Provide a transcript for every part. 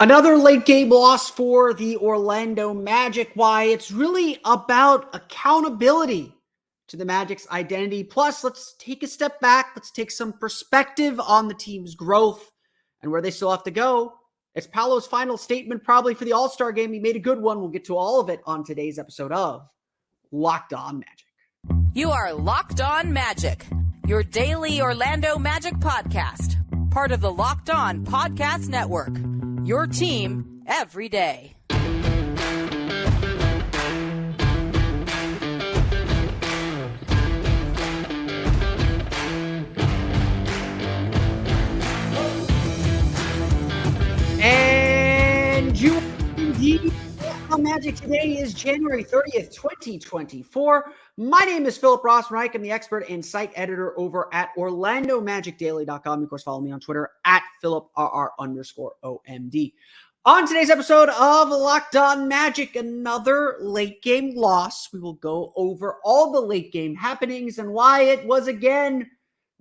Another late game loss for the Orlando Magic. Why? It's really about accountability to the Magic's identity. Plus, let's take a step back. Let's take some perspective on the team's growth and where they still have to go. It's Paolo's final statement probably for the All-Star game. He made a good one. We'll get to all of it on today's episode of Locked On Magic. You are Locked On Magic, your daily Orlando Magic podcast. Part of the Locked On Podcast Network. Your team every day. And you indeed on Magic. Today is January 30th, 2024. My name is Philip Rossman. I'm the expert and site editor over at OrlandoMagicDaily.com. Of course, follow me on Twitter at PhilipRR_OMD. On today's episode of Locked On Magic, another late game loss. We will go over all the late game happenings and why it was, again,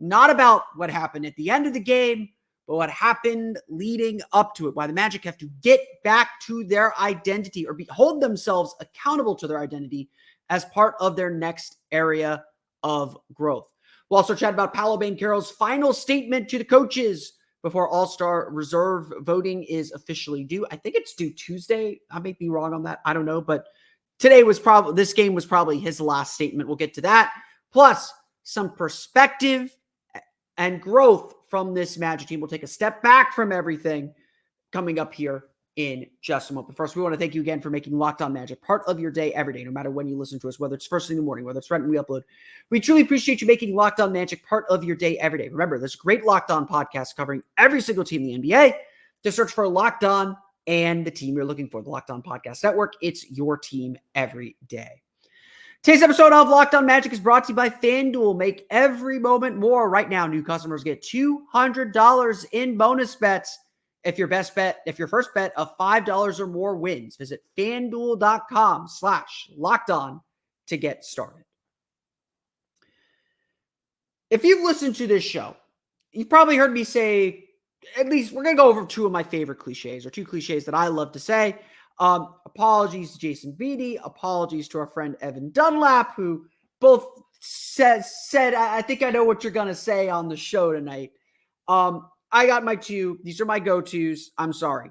not about what happened at the end of the game, but what happened leading up to it, why the Magic have to get back to their identity or hold themselves accountable to their identity as part of their next area of growth. We'll also chat about Paolo Banchero's final statement to the coaches before All-Star reserve voting is officially due. I think it's due Tuesday. I may be wrong on that. I don't know, but this game was probably his last statement. We'll get to that. Plus, some perspective and growth from this Magic team. We'll take a step back from everything coming up here in just a moment. But first, we want to thank you again for making Locked On Magic part of your day every day, no matter when you listen to us, whether it's first thing in the morning, whether it's right when we upload. We truly appreciate you making Locked On Magic part of your day every day. Remember, there's a great Locked On podcast covering every single team in the NBA. Just search for Locked On and the team you're looking for, the Locked On Podcast Network. It's your team every day. Today's episode of Locked On Magic is brought to you by FanDuel. Make every moment more. Right now, new customers get $200 in bonus bets if your first bet of $5 or more wins. Visit FanDuel.com/LockedOn to get started. If you've listened to this show, you've probably heard me say, at least we're going to go over two of my favorite cliches, or two cliches that I love to say. Apologies to Jason Beatty. Apologies to our friend Evan Dunlap, who both said, I think I know what you're going to say on the show tonight. I got my two. These are my go-tos. I'm sorry.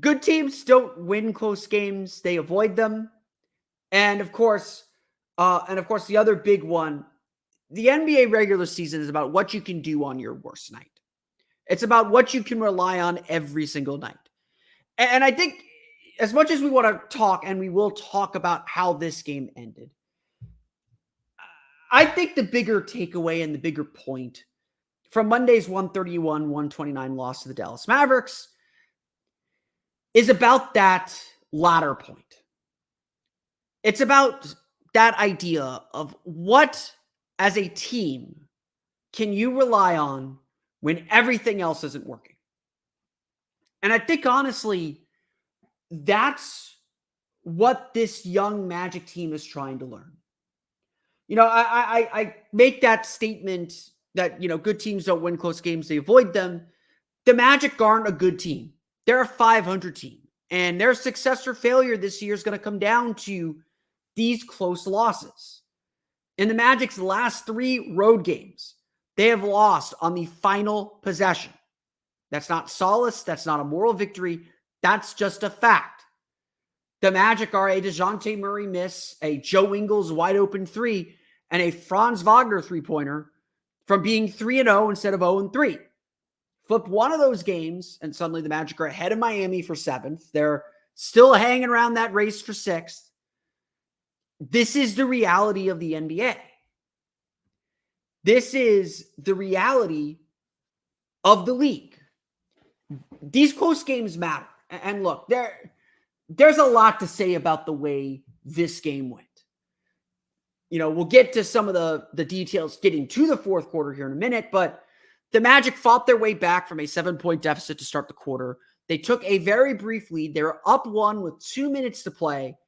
Good teams don't win close games. They avoid them. And of course, the other big one, the NBA regular season is about what you can do on your worst night. It's about what you can rely on every single night. And I think as much as we want to talk, and we will talk about how this game ended, I think the bigger takeaway and the bigger point from Monday's 131-129 loss to the Dallas Mavericks is about that latter point. It's about that idea of what, as a team, can you rely on when everything else isn't working? And I think, honestly, that's what this young Magic team is trying to learn. You know, I make that statement that, good teams don't win close games, they avoid them. The Magic aren't a good team. They're a 500 team. And their success or failure this year is going to come down to these close losses. In the Magic's last 3 road games, they have lost on the final possession. That's not solace. That's not a moral victory. That's just a fact. The Magic are a DeJounte Murray miss, a Joe Ingles wide open 3, and a Franz Wagner 3-pointer from being 3-0 instead of 0-3. Flip one of those games, and suddenly the Magic are ahead of Miami for 7th. They're still hanging around that race for 6th. This is the reality of the NBA. This is the reality of the league. These close games matter. And look, there's a lot to say about the way this game went. We'll get to some of the details getting to the fourth quarter here in a minute, but the Magic fought their way back from a 7-point deficit to start the quarter. They took a very brief lead. They were up 1 with 2 minutes to play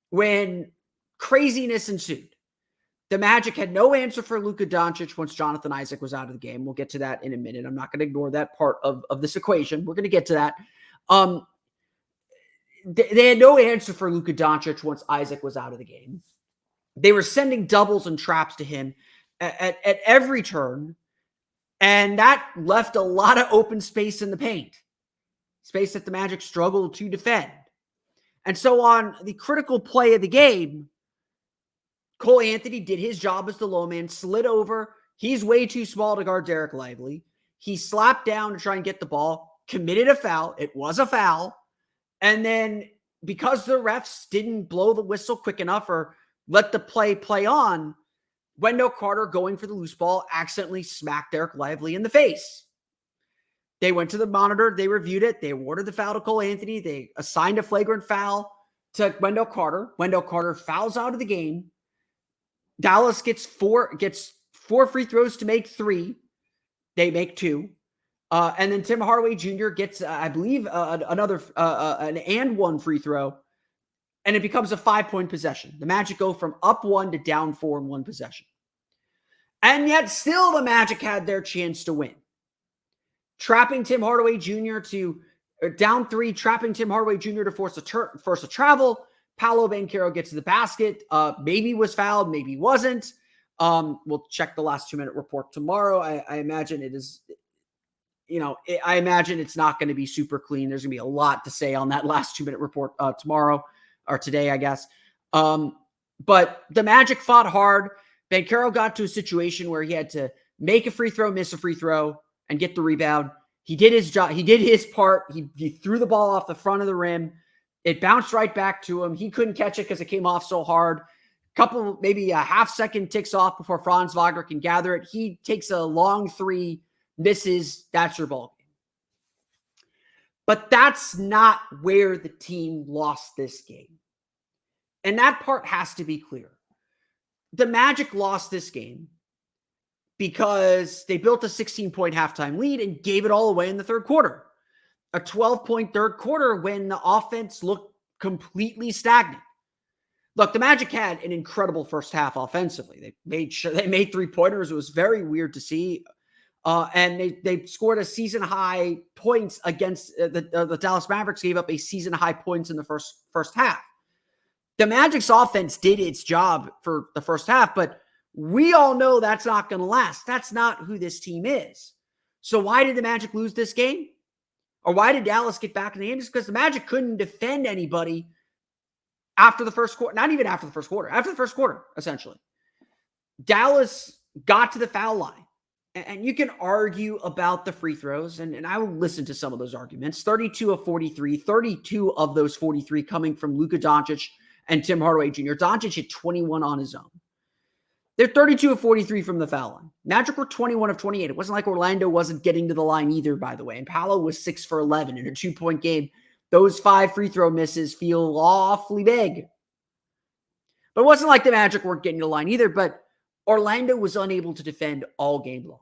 when craziness ensued. The Magic had no answer for Luka Doncic once Jonathan Isaac was out of the game. We'll get to that in a minute. I'm not going to ignore that part of this equation. We're going to get to that. They had no answer for Luka Doncic once Isaac was out of the game. They were sending doubles and traps to him at every turn, and that left a lot of open space in the paint, space that the Magic struggled to defend. And so on the critical play of the game, Cole Anthony did his job as the low man, slid over. He's way too small to guard Derek Lively. He slapped down to try and get the ball, committed a foul. It was a foul. And then because the refs didn't blow the whistle quick enough or let the play on, Wendell Carter, going for the loose ball, accidentally smacked Derek Lively in the face. They went to the monitor. They reviewed it. They awarded the foul to Cole Anthony. They assigned a flagrant foul to Wendell Carter. Wendell Carter fouls out of the game. Dallas gets four free throws to make 3. They make 2. And then Tim Hardaway Jr. gets, I believe, another an and 1 free throw. And it becomes a 5-point possession. The Magic go from up 1 to down 4 in 1 possession. And yet still the Magic had their chance to win. Trapping Tim Hardaway Jr. to down 3, trapping Tim Hardaway Jr. to force a travel. Paolo Banchero gets to the basket. Maybe was fouled, maybe wasn't. We'll check the last 2-minute report tomorrow. I imagine it is, I imagine it's not going to be super clean. There's going to be a lot to say on that last 2-minute report tomorrow or today, I guess. But the Magic fought hard. Banchero got to a situation where he had to make a free throw, miss a free throw, and get the rebound. He did his job. He did his part. He threw the ball off the front of the rim. It bounced right back to him. He couldn't catch it because it came off so hard. Maybe a half second ticks off before Franz Wagner can gather it. He takes a long 3, misses. That's your ball game. But that's not where the team lost this game. And that part has to be clear. The Magic lost this game because they built a 16-point halftime lead and gave it all away in the third quarter. A 12-point third quarter when the offense looked completely stagnant. Look, the Magic had an incredible first half offensively. They made 3-pointers. It was very weird to see. And they scored a season-high points against the Dallas Mavericks, gave up a season-high points in the first half. The Magic's offense did its job for the first half, but we all know that's not going to last. That's not who this team is. So why did the Magic lose this game? Or why did Dallas get back in the game? It's because the Magic couldn't defend anybody after the first quarter. Not even after the first quarter. After the first quarter, essentially. Dallas got to the foul line. And you can argue about the free throws, and I will listen to some of those arguments. 32 of 43, 32 of those 43 coming from Luka Doncic and Tim Hardaway Jr. Doncic hit 21 on his own. They're 32 of 43 from the foul line. Magic were 21 of 28. It wasn't like Orlando wasn't getting to the line either, by the way. And Paolo was 6 for 11 in a 2-point game. Those 5 free throw misses feel awfully big. But it wasn't like the Magic weren't getting to the line either, but Orlando was unable to defend all game long.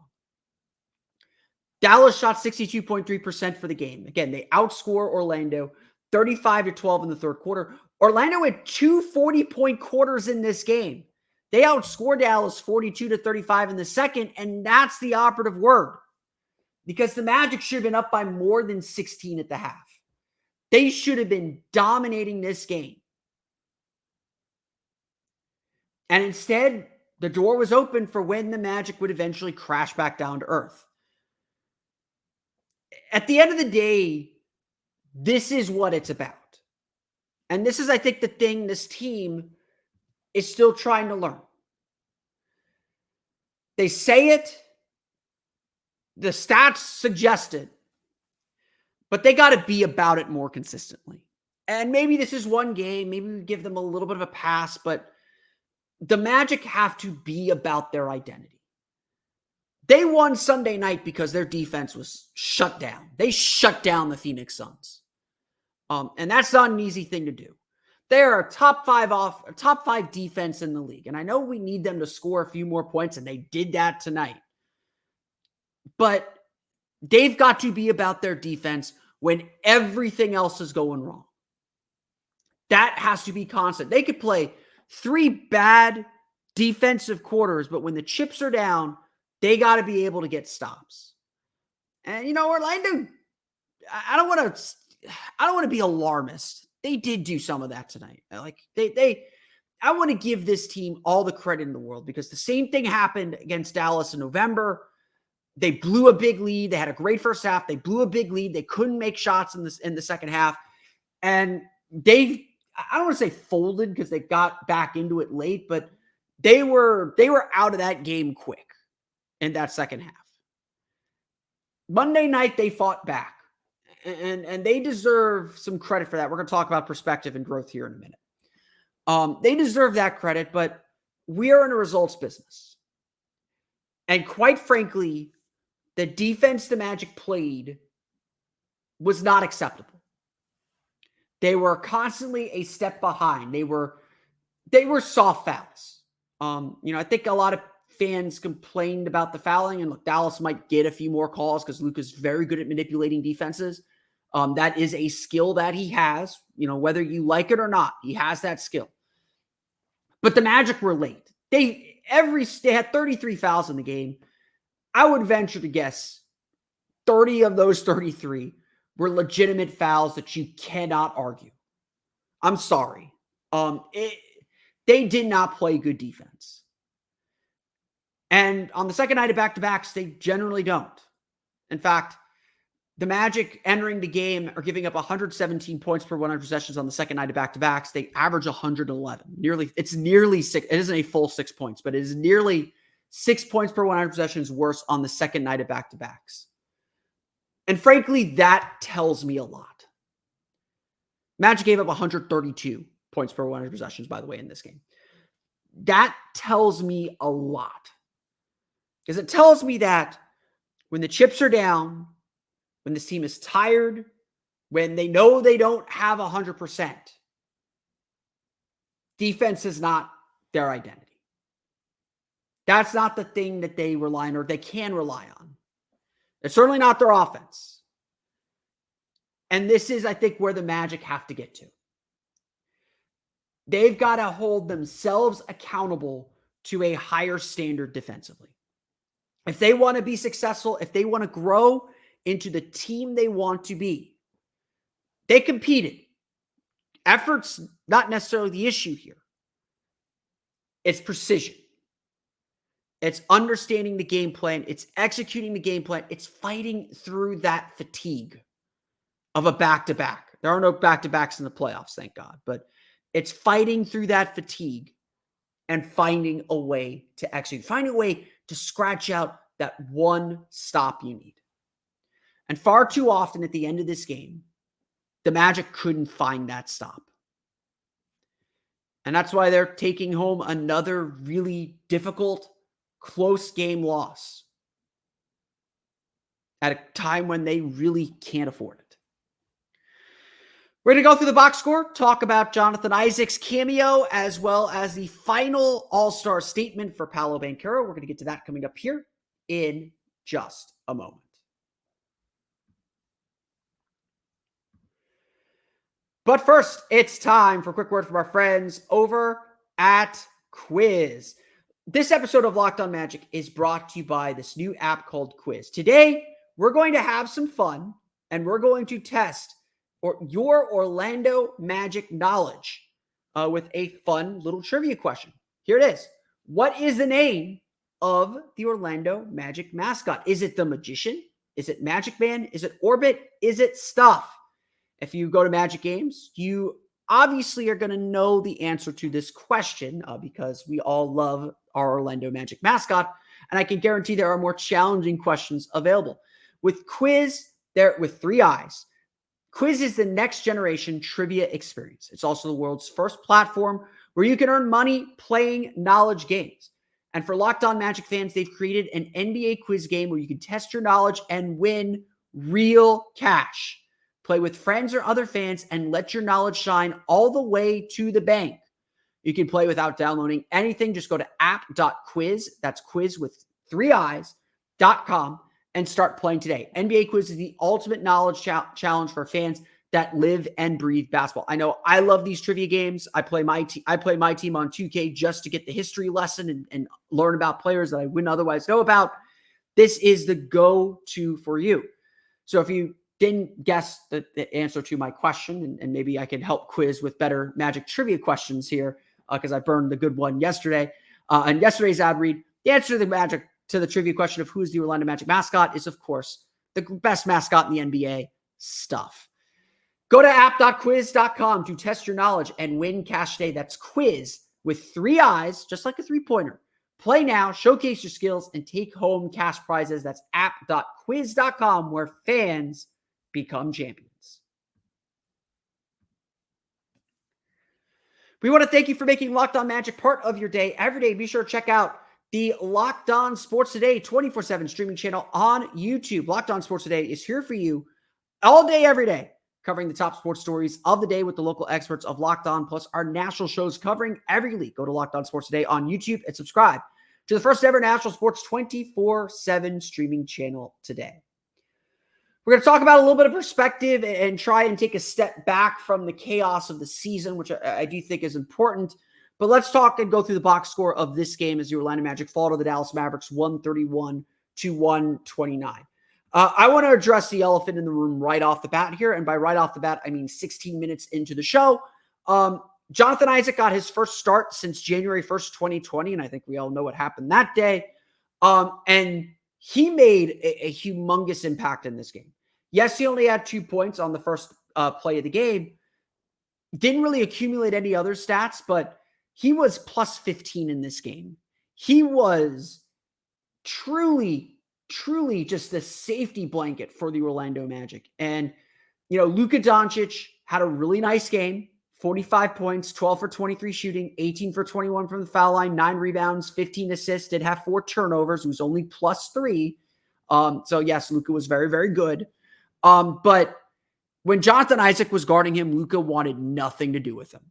Dallas shot 62.3% for the game. Again, they outscore Orlando 35-12 in the third quarter. Orlando had 2 40-point quarters in this game. They outscored Dallas 42-35 in the second, and that's the operative word. Because the Magic should have been up by more than 16 at the half. They should have been dominating this game. And instead, the door was open for when the Magic would eventually crash back down to earth. At the end of the day, this is what it's about. And this is, I think, the thing this team is still trying to learn. They say it, the stats suggest it, but they got to be about it more consistently. And maybe this is one game, maybe we give them a little bit of a pass, but the Magic have to be about their identity. They won Sunday night because their defense was shut down. They shut down the Phoenix Suns. And that's not an easy thing to do. They are a top 5 defense in the league. And I know we need them to score a few more points, and they did that tonight. But they've got to be about their defense when everything else is going wrong. That has to be constant. They could play 3 bad defensive quarters, but when the chips are down, they got to be able to get stops. And Orlando, I don't want to be alarmist. They did do some of that tonight. Like I want to give this team all the credit in the world because the same thing happened against Dallas in November. They blew a big lead. They had a great first half. They blew a big lead. They couldn't make shots in the second half. And I don't want to say folded because they got back into it late, but they were out of that game quick in that second half. Monday night, they fought back. And they deserve some credit for that. We're going to talk about perspective and growth here in a minute. They deserve that credit, but we are in a results business. And quite frankly, the defense the Magic played was not acceptable. They were constantly a step behind. They were soft fouls. I think a lot of fans complained about the fouling, and look, Dallas might get a few more calls because Luka's very good at manipulating defenses. That is a skill that he has, whether you like it or not, he has that skill. But the Magic were late. They had 33 fouls in the game. I would venture to guess 30 of those 33 were legitimate fouls that you cannot argue. I'm sorry. They did not play good defense. And on the second night of back-to-backs, they generally don't. In fact, the Magic entering the game are giving up 117 points per 100 possessions on the second night of back-to-backs. They average 111. It's nearly 6. It isn't a full 6 points, but it is nearly 6 points per 100 possessions worse on the second night of back-to-backs. And frankly, that tells me a lot. Magic gave up 132 points per 100 possessions, by the way, in this game. That tells me a lot. Because it tells me that when the chips are down, when this team is tired, when they know they don't have 100%, defense is not their identity. That's not the thing that they rely on or they can rely on. It's certainly not their offense. And this is, I think, where the Magic have to get to. They've got to hold themselves accountable to a higher standard defensively. If they want to be successful, if they want to grow into the team they want to be, they competed. Effort's not necessarily the issue here. It's precision. It's understanding the game plan. It's executing the game plan. It's fighting through that fatigue of a back-to-back. There are no back-to-backs in the playoffs, thank God. But it's fighting through that fatigue and finding a way to execute. Finding a way to scratch out that one stop you need. And far too often at the end of this game, the Magic couldn't find that stop. And that's why they're taking home another really difficult, close game loss at a time when they really can't afford it. We're going to go through the box score, talk about Jonathan Isaac's cameo, as well as the final All-Star statement for Paolo Banchero. We're going to get to that coming up here in just a moment. But first, it's time for a quick word from our friends over at Quiiiz. This episode of Locked On Magic is brought to you by this new app called Quiiiz. Today, we're going to have some fun, and we're going to test your Orlando Magic knowledge with a fun little trivia question. Here it is. What is the name of the Orlando Magic mascot? Is it the Magician? Is it Magic Man? Is it Orbit? Is it Stuff? If you go to Magic Games, you obviously are going to know the answer to this question because we all love our Orlando Magic mascot, and I can guarantee there are more challenging questions available. With Quiiiz, with 3 eyes, Quiiiz is the next generation trivia experience. It's also the world's first platform where you can earn money playing knowledge games. And for Locked On Magic fans, they've created an NBA quiz game where you can test your knowledge and win real cash. Play with friends or other fans and let your knowledge shine all the way to the bank. You can play without downloading anything. Just go to app.quiiiz, that's quiz with 3 eyes.com, and start playing today. NBA Quiz is the ultimate knowledge challenge for fans that live and breathe basketball. I know I love these trivia games. I play my team on 2K just to get the history lesson and learn about players that I wouldn't otherwise know about. This is the go-to for you. So if you didn't guess the answer to my question, and maybe I can help Quiiiz with better Magic trivia questions here, because I burned the good one yesterday. On yesterday's ad read, the answer to the trivia question of who is the Orlando Magic mascot is, of course, the best mascot in the NBA, Stuff. Go to app.quiiiz.com to test your knowledge and win cash today. That's Quiiiz with 3 eyes, just like a 3-pointer. Play now, showcase your skills, and take home cash prizes. That's app.quiiiz.com, where fans become champions. We want to thank you for making Locked On Magic part of your day every day. Be sure to check out the Locked On Sports Today 24/7 streaming channel on YouTube. Locked On Sports Today is here for you all day, every day, covering the top sports stories of the day with the local experts of Locked On, plus our national shows covering every league. Go to Locked On Sports Today on YouTube and subscribe to the first ever national sports 24/7 streaming channel today. We're going to talk about a little bit of perspective and try and take a step back from the chaos of the season, which I do think is important. But let's talk and go through the box score of this game as the Orlando Magic fall to the Dallas Mavericks 131-129. I want to address the elephant in the room right off the bat here. And by right off the bat, I mean 16 minutes into the show. Jonathan Isaac got his first start since January 1st, 2020. And I think we all know what happened that day. And he made a humongous impact in this game. Yes, he only had 2 points on the first play of the game. Didn't really accumulate any other stats, but he was plus 15 in this game. He was truly just the safety blanket for the Orlando Magic. And, Luka Doncic had a really nice game, 45 points, 12 for 23 shooting, 18 for 21 from the foul line, 9 rebounds, 15 assists, did have 4 turnovers. It was only plus 3. So yes, Luka was very, very good. But when Jonathan Isaac was guarding him, Luka wanted nothing to do with him.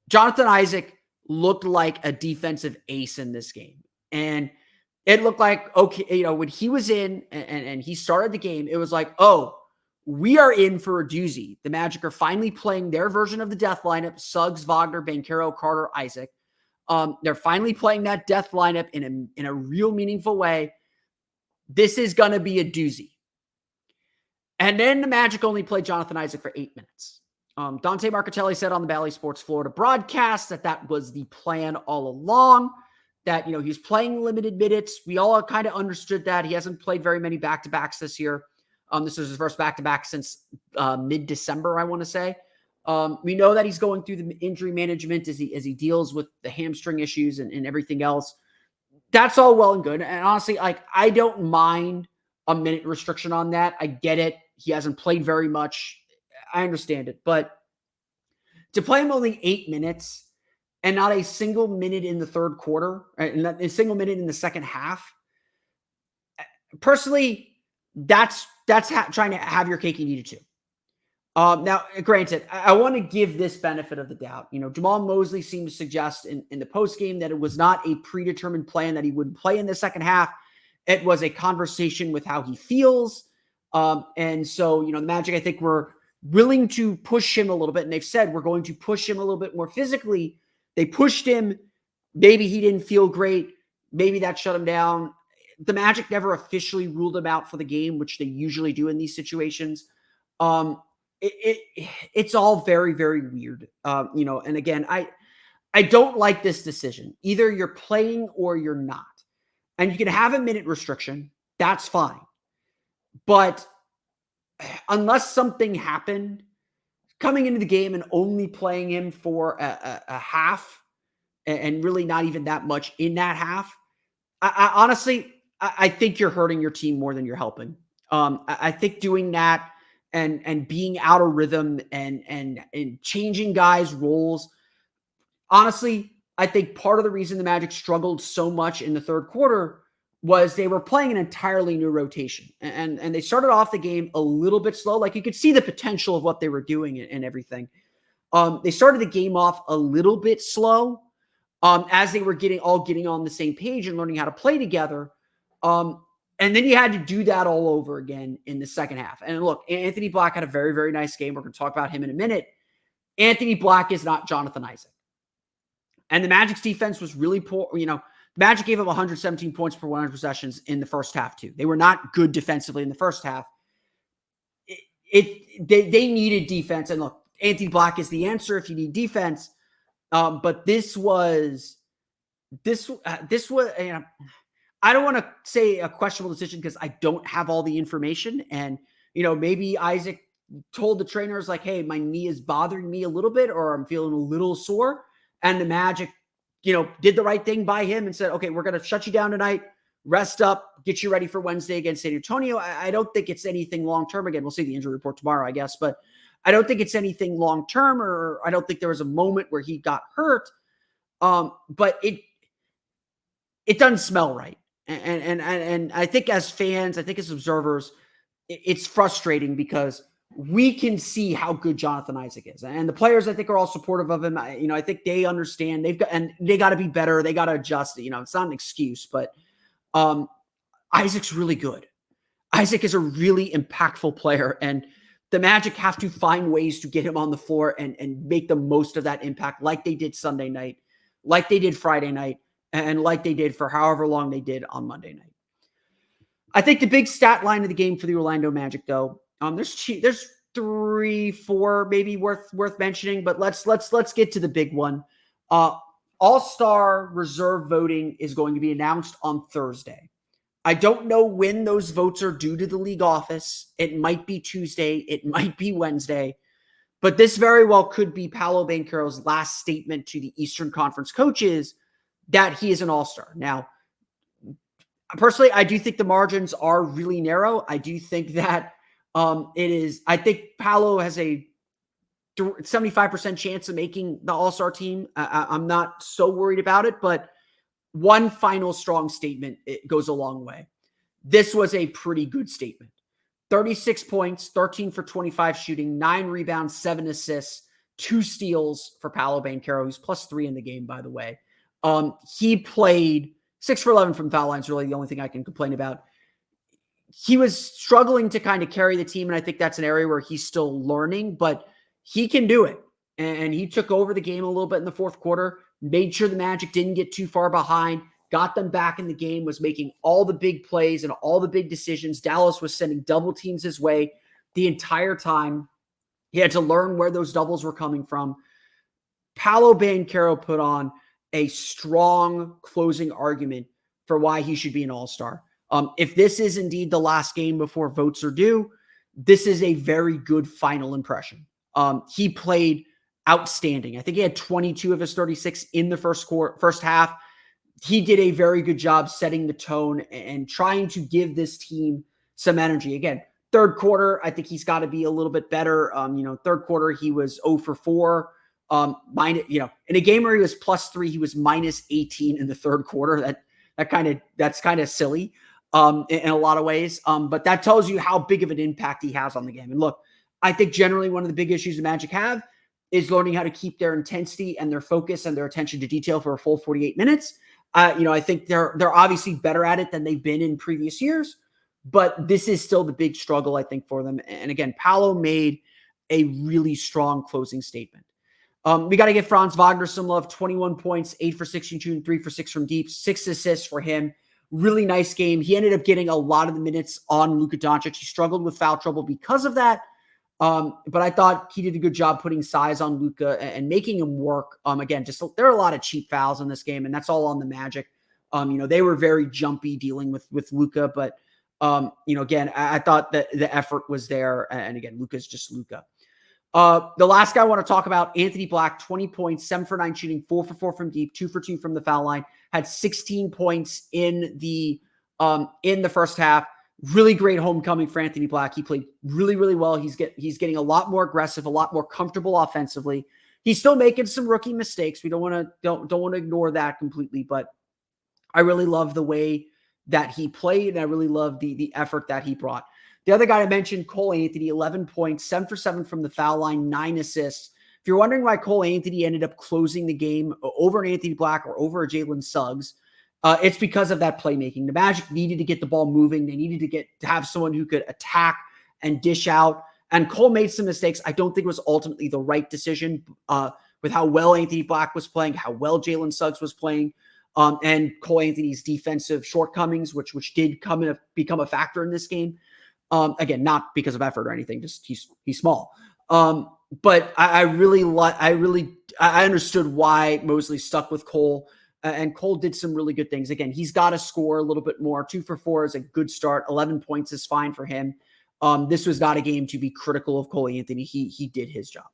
Jonathan Isaac looked like a defensive ace in this game. And it looked like, okay, when he was in and he started the game, it was like, oh, we are in for a doozy. The Magic are finally playing their version of the death lineup: Suggs, Wagner, Banchero, Carter, Isaac. They're finally playing that death lineup in a real meaningful way. This is going to be a doozy. And then the Magic only played Jonathan Isaac for 8 minutes. Dante Marchitelli said on the Bally Sports Florida broadcast that was the plan all along, that, he's playing limited minutes. We all kind of understood that. He hasn't played very many back-to-backs this year. This is his first back-to-back since mid-December, I want to say. We know that he's going through the injury management as he deals with the hamstring issues and everything else. That's all well and good. And honestly, I don't mind a minute restriction on that. I get it. He hasn't played very much. I understand it. But to play him only 8 minutes and not a single minute in the third quarter, and not a single minute in the second half, personally, that's trying to have your cake and eat it too. Now, granted, I want to give this benefit of the doubt. Jamal Mosley seemed to suggest in the postgame that it was not a predetermined plan that he would play in the second half. It was a conversation with how he feels. And so, the Magic, I think, were willing to push him a little bit. And they've said, we're going to push him a little bit more physically. They pushed him. Maybe he didn't feel great. Maybe that shut him down. The Magic never officially ruled him out for the game, which they usually do in these situations. It's all very, very weird. And again, I don't like this decision. Either you're playing or you're not. And you can have a minute restriction. That's fine. But unless something happened, coming into the game and only playing him for a half and really not even that much in that half, I honestly think you're hurting your team more than you're helping. I think doing that and being out of rhythm and changing guys' roles, honestly, I think part of the reason the Magic struggled so much in the third quarter was they were playing an entirely new rotation. And they started off the game a little bit slow. Like, you could see the potential of what they were doing and everything. They started the game off a little bit slow as they were getting on the same page and learning how to play together. And then you had to do that all over again in the second half. And look, Anthony Black had a very, very nice game. We're going to talk about him in a minute. Anthony Black is not Jonathan Isaac. And the Magic's defense was really poor. The Magic gave up 117 points per 100 possessions in the first half, too. They were not good defensively in the first half. They needed defense. And look, Anthony Black is the answer if you need defense. But this was, I don't want to say a questionable decision because I don't have all the information. And, maybe Isaac told the trainers like, hey, my knee is bothering me a little bit, or I'm feeling a little sore. And the Magic, did the right thing by him and said, okay, we're going to shut you down tonight, rest up, get you ready for Wednesday against San Antonio. I don't think it's anything long-term. Again, we'll see the injury report tomorrow, I guess, but I don't think it's anything long-term, or I don't think there was a moment where he got hurt. But it doesn't smell right. And I think as fans, I think as observers, it's frustrating because we can see how good Jonathan Isaac is. And the players, I think, are all supportive of him. I think they understand they got to be better. They got to adjust. It's not an excuse, but Isaac's really good. Isaac is a really impactful player, and the Magic have to find ways to get him on the floor and make the most of that impact, like they did Sunday night, like they did Friday night, and like they did for however long they did on Monday night. I think the big stat line of the game for the Orlando Magic, though, there's 3, 4 maybe worth mentioning, but let's get to the big one. All-Star reserve voting is going to be announced on Thursday. I don't know when those votes are due to the league office. It might be Tuesday. It might be Wednesday. But this very well could be Paolo Banchero's last statement to the Eastern Conference coaches that he is an all-star. Now, personally, I do think the margins are really narrow. I do think that I think Paolo has a 75% chance of making the all-star team. I'm not so worried about it, but one final strong statement, it goes a long way. This was a pretty good statement. 36 points, 13 for 25 shooting, 9 rebounds, 7 assists, 2 steals for Paolo Banchero, who's +3 in the game, by the way. He played 6 for 11 from foul line is really the only thing I can complain about. He was struggling to kind of carry the team, and I think that's an area where he's still learning, but he can do it. And he took over the game a little bit in the fourth quarter, made sure the Magic didn't get too far behind, got them back in the game, was making all the big plays and all the big decisions. Dallas was sending double teams his way the entire time. He had to learn where those doubles were coming from. Paolo Banchero put on a strong closing argument for why he should be an all-star. If this is indeed the last game before votes are due, this is a very good final impression. He played outstanding. I think he had 22 of his 36 in the first half. He did a very good job setting the tone and trying to give this team some energy. Again, third quarter, I think he's got to be a little bit better. Third quarter, he was 0 for 4. In a game where he was +3, he was -18 in the third quarter. That's kind of silly in a lot of ways. But that tells you how big of an impact he has on the game. And look, I think generally one of the big issues the Magic have is learning how to keep their intensity and their focus and their attention to detail for a full 48 minutes. I think they're obviously better at it than they've been in previous years, but this is still the big struggle, I think, for them. And again, Paolo made a really strong closing statement. We got to give Franz Wagner some love. 21 points, 8 for 6 from shooting, 3 for 6 from deep, 6 assists for him. Really nice game. He ended up getting a lot of the minutes on Luka Doncic. He struggled with foul trouble because of that. But I thought he did a good job putting size on Luka and making him work. Again, there are a lot of cheap fouls in this game, and that's all on the Magic. They were very jumpy dealing with Luka, but again, I thought that the effort was there. And again, Luka's just Luka. The last guy I want to talk about, Anthony Black, 20 points, 7 for 9 shooting, 4 for 4 from deep, 2 for 2 from the foul line, had 16 points in the first half. Really great homecoming for Anthony Black. He played really, really well. He's getting a lot more aggressive, a lot more comfortable offensively. He's still making some rookie mistakes. We don't want to ignore that completely, but I really love the way that he played, and I really love the effort that he brought. The other guy I mentioned, Cole Anthony, 11 points, 7 for 7 from the foul line, 9 assists. If you're wondering why Cole Anthony ended up closing the game over an Anthony Black or over a Jalen Suggs, It's because of that playmaking. The Magic needed to get the ball moving. They needed to have someone who could attack and dish out. And Cole made some mistakes. I don't think it was ultimately the right decision with how well Anthony Black was playing, how well Jalen Suggs was playing, and Cole Anthony's defensive shortcomings, which did become a factor in this game. Again, not because of effort or anything, just he's small. But I understood why Mosley stuck with Cole, and Cole did some really good things. Again, he's got to score a little bit more. 2 for 4 is a good start. 11 points is fine for him. This was not a game to be critical of Cole Anthony. He did his job.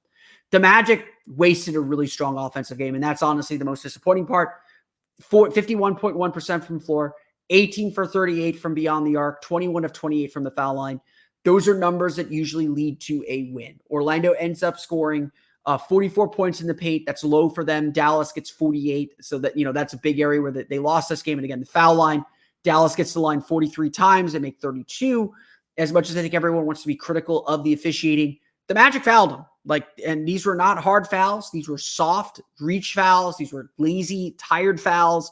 The Magic wasted a really strong offensive game, and that's honestly the most disappointing part. 51.1% from floor, 18 for 38 from beyond the arc, 21 of 28 from the foul line. Those are numbers that usually lead to a win. Orlando ends up scoring 44 points in the paint. That's low for them. Dallas gets 48. So that's a big area where they lost this game. And again, the foul line, Dallas gets the line 43 times. They make 32. As much as I think everyone wants to be critical of the officiating, the Magic fouled them. And these were not hard fouls. These were soft reach fouls. These were lazy, tired fouls.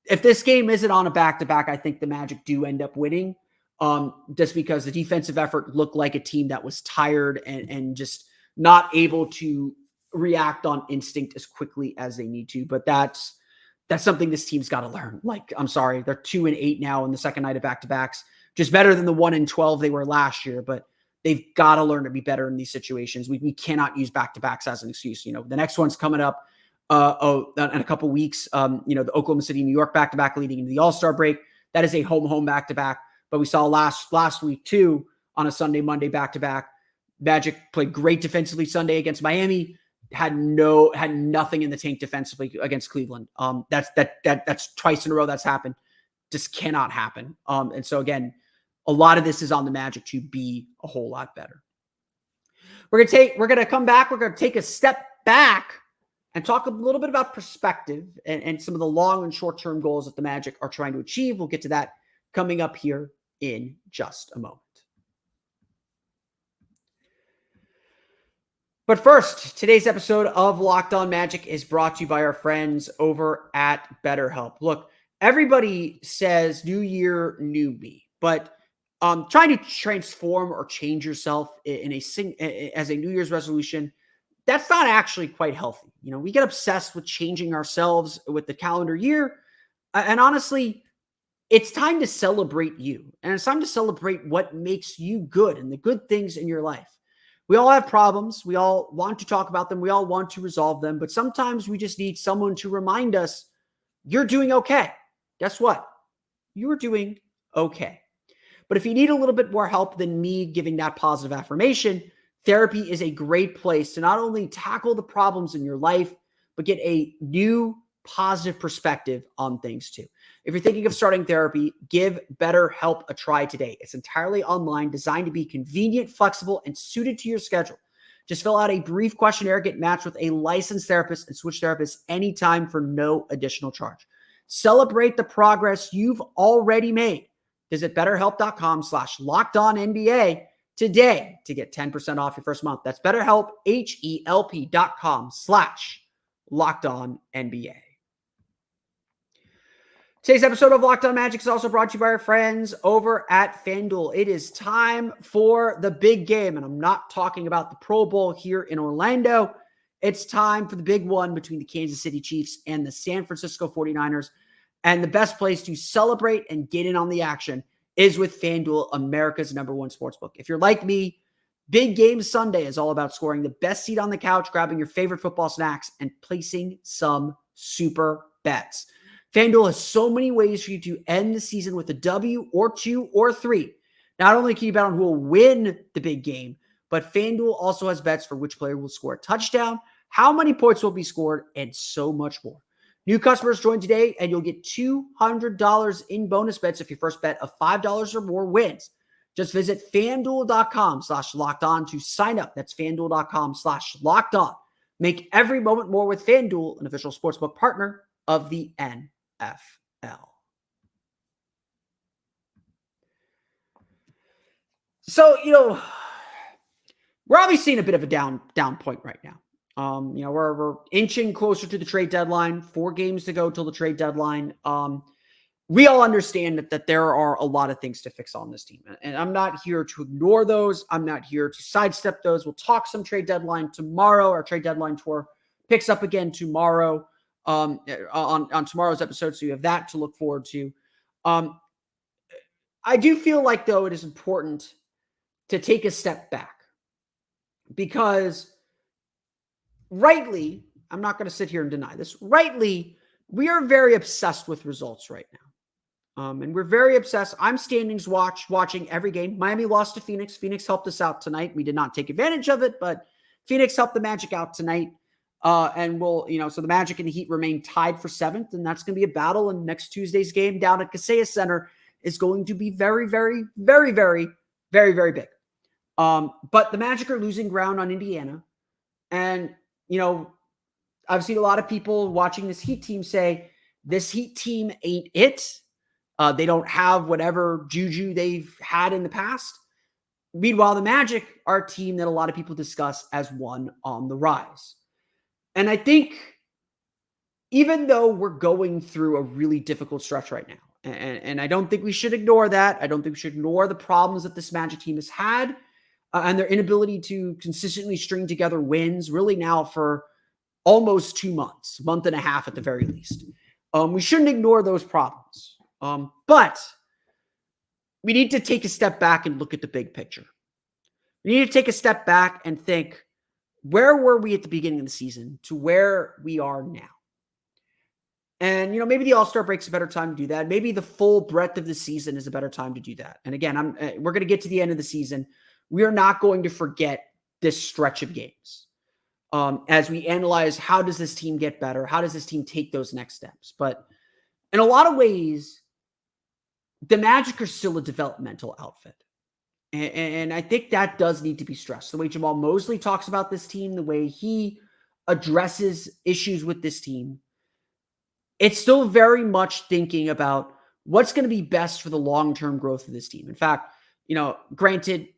If this game isn't on a back-to-back, I think the Magic do end up winning, just because the defensive effort looked like a team that was tired and just not able to react on instinct as quickly as they need to. But that's something this team's got to learn. I'm sorry, they're 2-8 now in the second night of back-to-backs, just better than the 1-12 they were last year. But they've got to learn to be better in these situations. We cannot use back-to-backs as an excuse. The next one's coming up in a couple weeks. The Oklahoma City, New York back-to-back leading into the All-Star break. That is a home back-to-back. But we saw last week too on a Sunday, Monday back-to-back. Magic played great defensively Sunday against Miami. Had nothing in the tank defensively against Cleveland. That's twice in a row that's happened. Just cannot happen. And so again, a lot of this is on the Magic to be a whole lot better. We're gonna come back. We're gonna take a step back and talk a little bit about perspective and some of the long and short-term goals that the Magic are trying to achieve. We'll get to that coming up here in just a moment. But first, today's episode of Locked On Magic is brought to you by our friends over at BetterHelp. Look, everybody says new year, new me, but trying to transform or change yourself as a New Year's resolution, that's not actually quite healthy. We get obsessed with changing ourselves with the calendar year. And honestly, it's time to celebrate you. And it's time to celebrate what makes you good and the good things in your life. We all have problems. We all want to talk about them. We all want to resolve them. But sometimes we just need someone to remind us, you're doing okay. Guess what? You're doing okay. But if you need a little bit more help than me giving that positive affirmation, therapy is a great place to not only tackle the problems in your life, but get a new positive perspective on things too. If you're thinking of starting therapy, give BetterHelp a try today. It's entirely online, designed to be convenient, flexible, and suited to your schedule. Just fill out a brief questionnaire, get matched with a licensed therapist, and switch therapists anytime for no additional charge. Celebrate the progress you've already made. Visit BetterHelp.com/LockedOnNBA today to get 10% off your first month. That's BetterHelp, HELP.com/LockedOnNBA. Today's episode of Locked On Magic is also brought to you by our friends over at FanDuel. It is time for the big game, and I'm not talking about the Pro Bowl here in Orlando. It's time for the big one between the Kansas City Chiefs and the San Francisco 49ers. And the best place to celebrate and get in on the action is with FanDuel, America's #1 sportsbook. If you're like me, Big Game Sunday is all about scoring the best seat on the couch, grabbing your favorite football snacks, and placing some super bets. FanDuel has so many ways for you to end the season with a W or 2 or 3. Not only can you bet on who will win the big game, but FanDuel also has bets for which player will score a touchdown, how many points will be scored, and so much more. New customers join today, and you'll get $200 in bonus bets if your first bet of $5 or more wins. Just visit FanDuel.com/LockedOn to sign up. That's FanDuel.com/LockedOn. Make every moment more with FanDuel, an official sportsbook partner of the NFL. So, we're obviously seeing a bit of a down point right now. We're inching closer to the trade deadline, 4 games to go till the trade deadline. We all understand that there are a lot of things to fix on this team. And I'm not here to ignore those. I'm not here to sidestep those. We'll talk some trade deadline tomorrow. Our trade deadline tour picks up again tomorrow on tomorrow's episode. So you have that to look forward to. I do feel like, though, it is important to take a step back because rightly, I'm not going to sit here and deny this, rightly, we are very obsessed with results right now. And we're very obsessed. I'm standings watching every game. Miami lost to Phoenix. Phoenix helped us out tonight. We did not take advantage of it, but Phoenix helped the Magic out tonight. And so the Magic and the Heat remain tied for 7th, and that's going to be a battle. And next Tuesday's game down at Kaseya Center is going to be very, very, very, very, very, very big. But the Magic are losing ground on Indiana. And, I've seen a lot of people watching this Heat team say, this Heat team ain't it. They don't have whatever juju they've had in the past. Meanwhile, the Magic are a team that a lot of people discuss as one on the rise. And I think even though we're going through a really difficult stretch right now, and I don't think we should ignore that. I don't think we should ignore the problems that this Magic team has had and their inability to consistently string together wins really now for almost 2 months, month and a half at the very least. We shouldn't ignore those problems. But we need to take a step back and look at the big picture. We need to take a step back and think, where were we at the beginning of the season to where we are now? And, maybe the All-Star break's a better time to do that. Maybe the full breadth of the season is a better time to do that. And again, we're going to get to the end of the season. We are not going to forget this stretch of games as we analyze how does this team get better? How does this team take those next steps? But in a lot of ways, the Magic are still a developmental outfit. And I think that does need to be stressed. The way Jamal Mosley talks about this team, the way he addresses issues with this team, it's still very much thinking about what's going to be best for the long-term growth of this team. In fact, granted,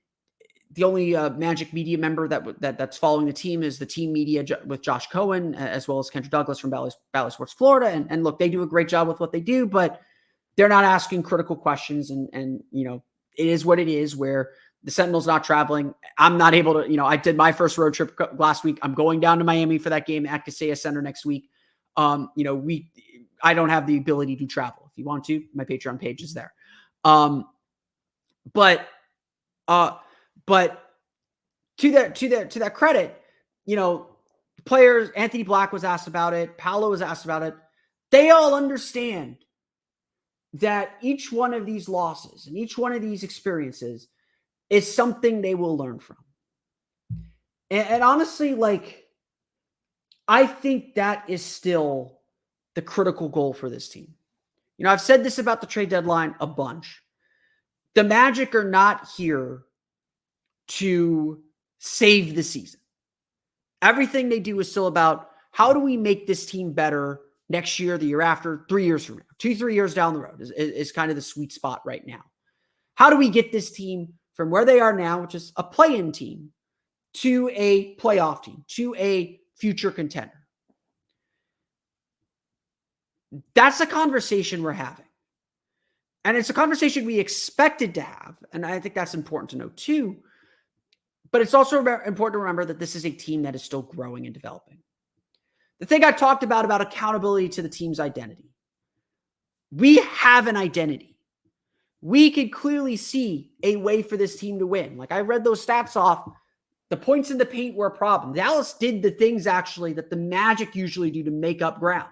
the only Magic media member that's following the team is the team media with Josh Cohen, as well as Kendra Douglas from Bally Sports Florida. And look, they do a great job with what they do, but they're not asking critical questions. And it is what it is, where the Sentinel's not traveling. I'm not able to, I did my first road trip last week. I'm going down to Miami for that game at Kaseya Center next week. I don't have the ability to travel. If you want to, my Patreon page is there. But to that credit, players, Anthony Black was asked about it. Paolo was asked about it. They all understand that each one of these losses and each one of these experiences is something they will learn from. And honestly, I think that is still the critical goal for this team. I've said this about the trade deadline a bunch. The Magic are not here to save the season. Everything they do is still about how do we make this team better next year, the year after, 3 years from now, 2-3 years down the road is kind of the sweet spot right now. How do we get this team from where they are now, which is a play-in team, to a playoff team, to a future contender? That's a conversation we're having. And it's a conversation we expected to have. And I think that's important to know too. But it's also important to remember that this is a team that is still growing and developing. The thing I talked about accountability to the team's identity. We have an identity. We can clearly see a way for this team to win. Like I read those stats off. The points in the paint were a problem. Dallas did the things actually that the Magic usually do to make up ground.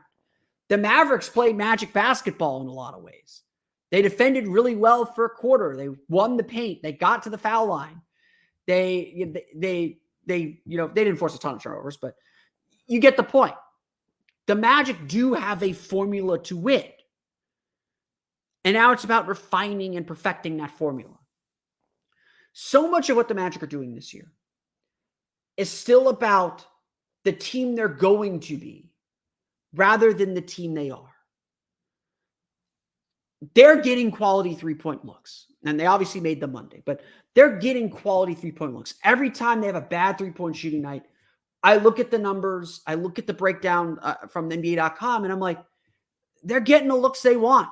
The Mavericks played Magic basketball in a lot of ways. They defended really well for a quarter. They won the paint. They got to the foul line. They didn't force a ton of turnovers, but you get the point. The Magic do have a formula to win. And now it's about refining and perfecting that formula. So much of what the Magic are doing this year is still about the team they're going to be rather than the team they are. They're getting quality three-point looks, and they obviously made them Monday, but they're getting quality three-point looks. Every time they have a bad three-point shooting night, I look at the numbers, I look at the breakdown from NBA.com, and I'm like, they're getting the looks they want.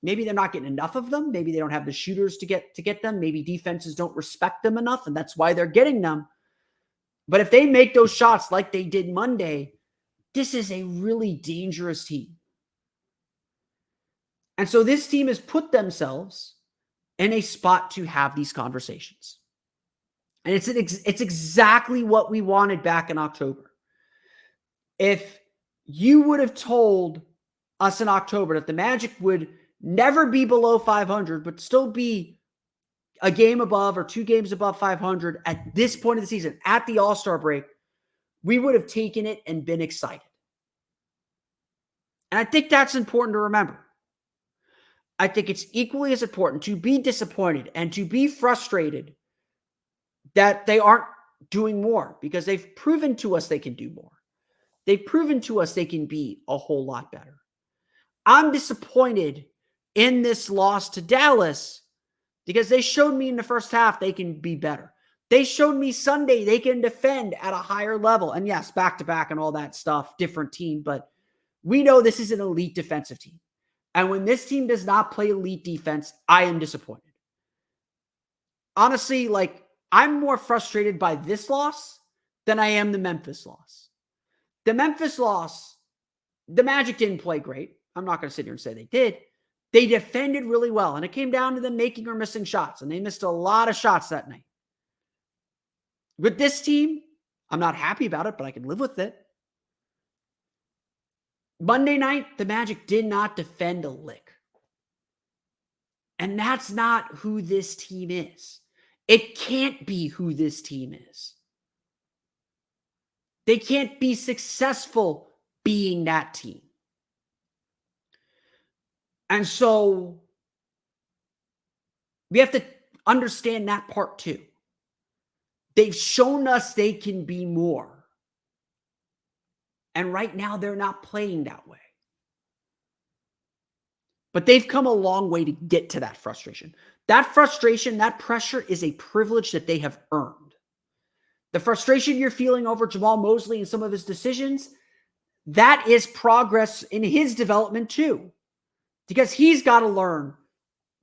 Maybe they're not getting enough of them. Maybe they don't have the shooters to get them. Maybe defenses don't respect them enough, and that's why they're getting them. But if they make those shots like they did Monday, this is a really dangerous team. And so this team has put themselves in a spot to have these conversations. And it's exactly what we wanted back in October. If you would have told us in October that the Magic would never be below 500, but still be a game above or 2 games above 500 at this point of the season, at the All-Star break, we would have taken it and been excited. And I think that's important to remember. I think it's equally as important to be disappointed and to be frustrated that they aren't doing more, because they've proven to us they can do more. They've proven to us they can be a whole lot better. I'm disappointed in this loss to Dallas because they showed me in the first half they can be better. They showed me Sunday they can defend at a higher level. And yes, back-to-back and all that stuff, different team, but we know this is an elite defensive team. And when this team does not play elite defense, I am disappointed. Honestly, I'm more frustrated by this loss than I am the Memphis loss. The Memphis loss, the Magic didn't play great. I'm not going to sit here and say they did. They defended really well, and it came down to them making or missing shots, and they missed a lot of shots that night. With this team, I'm not happy about it, but I can live with it. Monday night, the Magic did not defend a lick. And that's not who this team is. It can't be who this team is. They can't be successful being that team. And so we have to understand that part too. They've shown us they can be more. And right now they're not playing that way. But they've come a long way to get to that frustration. That frustration, that pressure is a privilege that they have earned. The frustration you're feeling over Jamal Mosley and some of his decisions, that is progress in his development too. Because he's got to learn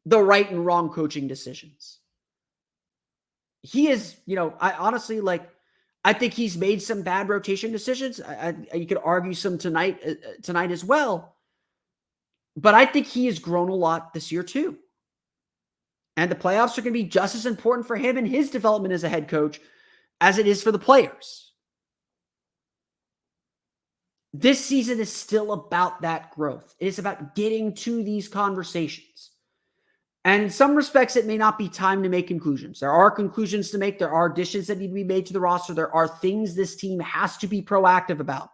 the right and wrong coaching decisions. He is, I honestly, I think he's made some bad rotation decisions. You could argue some tonight as well. But I think he has grown a lot this year too. And the playoffs are going to be just as important for him and his development as a head coach as it is for the players. This season is still about that growth. It is about getting to these conversations. And in some respects, it may not be time to make conclusions. There are conclusions to make. There are additions that need to be made to the roster. There are things this team has to be proactive about.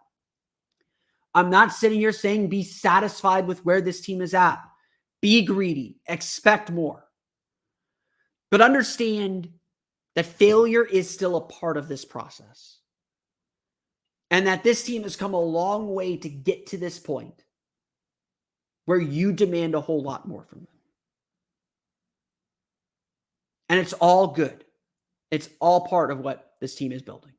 I'm not sitting here saying be satisfied with where this team is at. Be greedy. Expect more. But understand that failure is still a part of this process. And that this team has come a long way to get to this point where you demand a whole lot more from them. And it's all good. It's all part of what this team is building.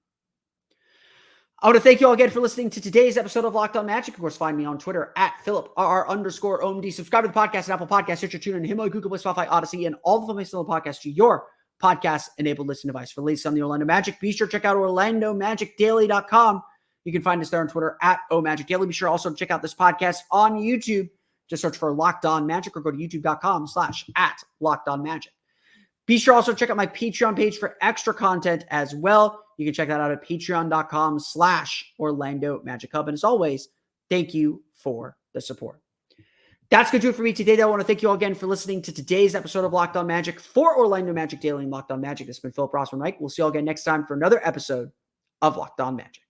I want to thank you all again for listening to today's episode of Locked On Magic. Of course, find me on Twitter at @PhilipRR_OMD. Subscribe to the podcast at Apple Podcasts, Stitcher, TuneIn, Himalaya, Google Play, Spotify, Odyssey, and all the places on the podcast to your podcast-enabled listening device. For the latest on the Orlando Magic, be sure to check out OrlandoMagicDaily.com. You can find us there on Twitter at OMagicDaily. Be sure also to check out this podcast on YouTube. Just search for Locked On Magic or go to youtube.com/@LockedOnMagic. Be sure also to check out my Patreon page for extra content as well. You can check that out at patreon.com/Orlando Magic Hub. And as always, thank you for the support. That's going to do it for me today. I want to thank you all again for listening to today's episode of Locked On Magic for Orlando Magic Daily and Locked On Magic. This has been Philip Rossman-Reich. We'll see you all again next time for another episode of Locked On Magic.